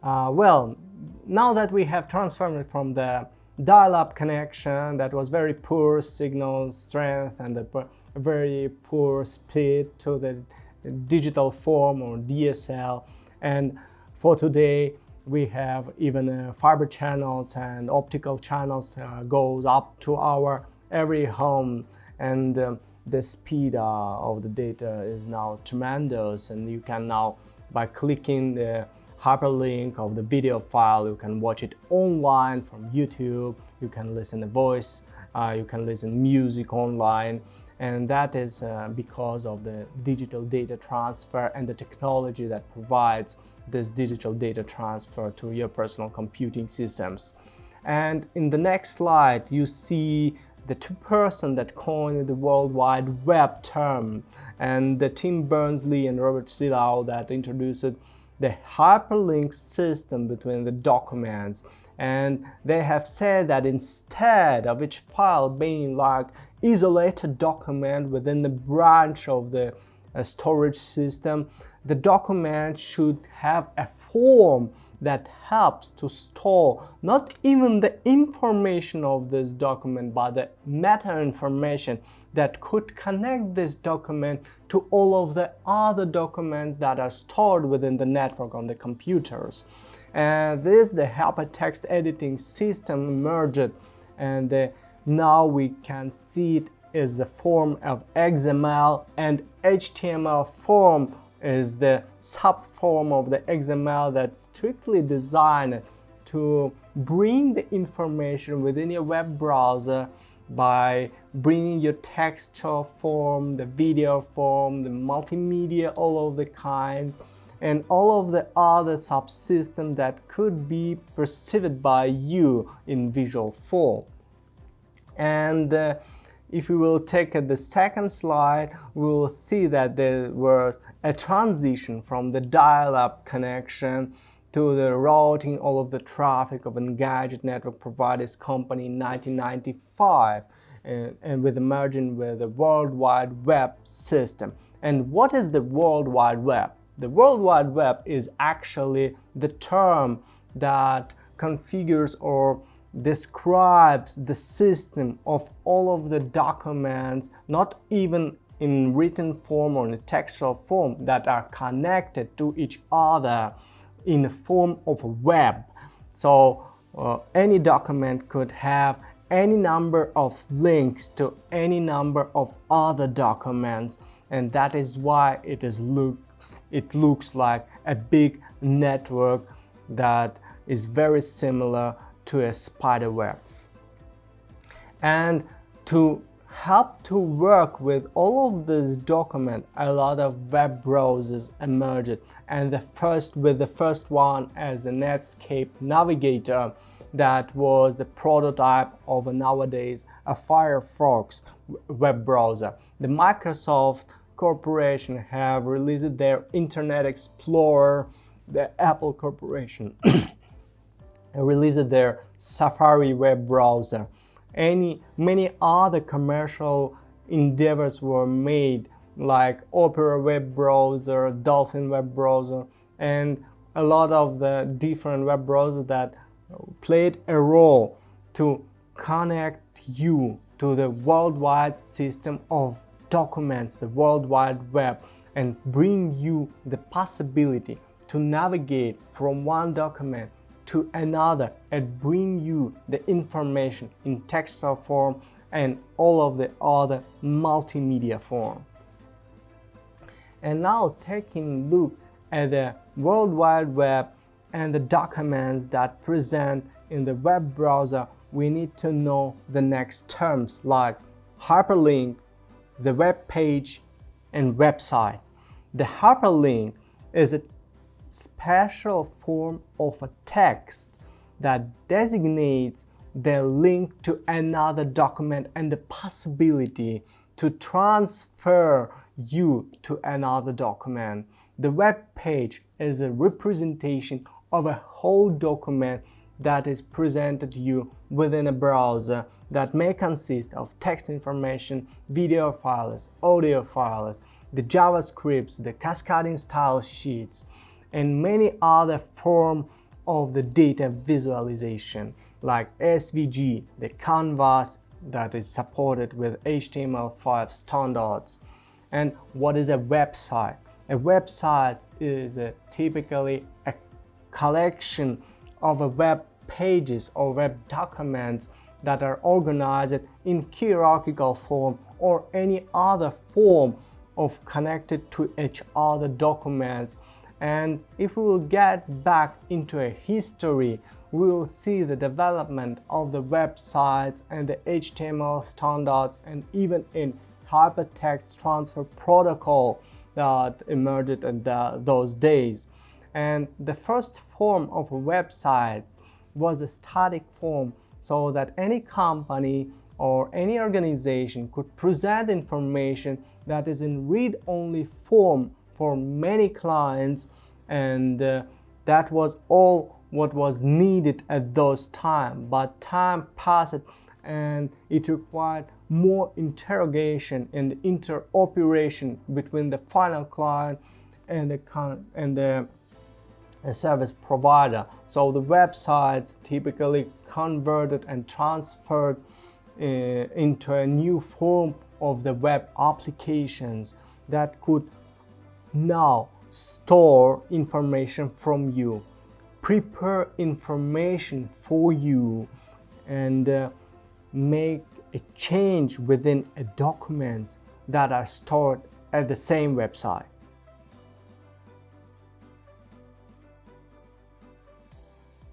Well, now that we have transformed it from the dial-up connection that was very poor signal strength and a very poor speed to the digital form or DSL, and for today we have even fiber channels and optical channels goes up to our every home, and the speed of the data is now tremendous, and you can now, by clicking the hyperlink of the video file, you can watch it online from YouTube, you can listen to voice, you can listen music online, and that is because of the digital data transfer and the technology that provides this digital data transfer to your personal computing systems. And in the next slide you see the two persons that coined the World Wide Web term, and the Tim Berners-Lee and Robert Solow that introduced the hyperlink system between the documents. And they have said that instead of each file being like isolated document within the branch of the storage system, the document should have a form that helps to store not even the information of this document, but the meta information that could connect this document to all of the other documents that are stored within the network on the computers. And this, the hypertext editing system emerged, and now we can see it is the form of XML, and HTML form is the subform of the XML that's strictly designed to bring the information within your web browser by bringing your textual form, the video form, the multimedia, all of the kind, and all of the other subsystems that could be perceived by you in visual form. And if we will take the second slide, we will see that there was a transition from the dial-up connection to the routing all of the traffic of Engadget network providers company in 1995, and with the merging with the World Wide Web system. And what is the World Wide Web? The World Wide Web is actually the term that configures or describes the system of all of the documents, not even in written form or in a textual form, that are connected to each other in the form of a web. So any document could have any number of links to any number of other documents, and that is why it looks like a big network that is very similar to a spider web. And to help to work with all of this document, a lot of web browsers emerged, and the first one as the Netscape Navigator, that was the prototype of nowadays a Firefox web browser. The Microsoft Corporation have released their Internet Explorer, the Apple Corporation released their Safari web browser. Many other commercial endeavors were made, like Opera web browser, Dolphin web browser, and a lot of the different web browsers that played a role to connect you to the worldwide system of documents, the World Wide Web, and bring you the possibility to navigate from one document to another and bring you the information in textual form and all of the other multimedia form. And now taking a look at the World Wide Web and the documents that present in the web browser, we need to know the next terms like hyperlink, the web page, and website. The hyperlink is a special form of a text that designates the link to another document and the possibility to transfer you to another document. The web page is a representation of a whole document that is presented to you within a browser that may consist of text information, video files, audio files, the JavaScripts, the cascading style sheets, and many other form of the data visualization, like SVG, the canvas that is supported with HTML5 standards. And what is a website? A website is typically a collection of web pages or web documents that are organized in hierarchical form or any other form of connected to each other documents. And if we will get back into a history, we will see the development of the websites and the HTML standards, and even in hypertext transfer protocol that emerged in those days. And the first form of websites was a static form, so that any company or any organization could present information that is in read-only form for many clients, and that was all what was needed at those times. But time passed and it required more interrogation and interoperation between the final client and the service provider. So the websites typically converted and transferred into a new form of the web applications that could now store information from you, prepare information for you, and make a change within a documents that are stored at the same website.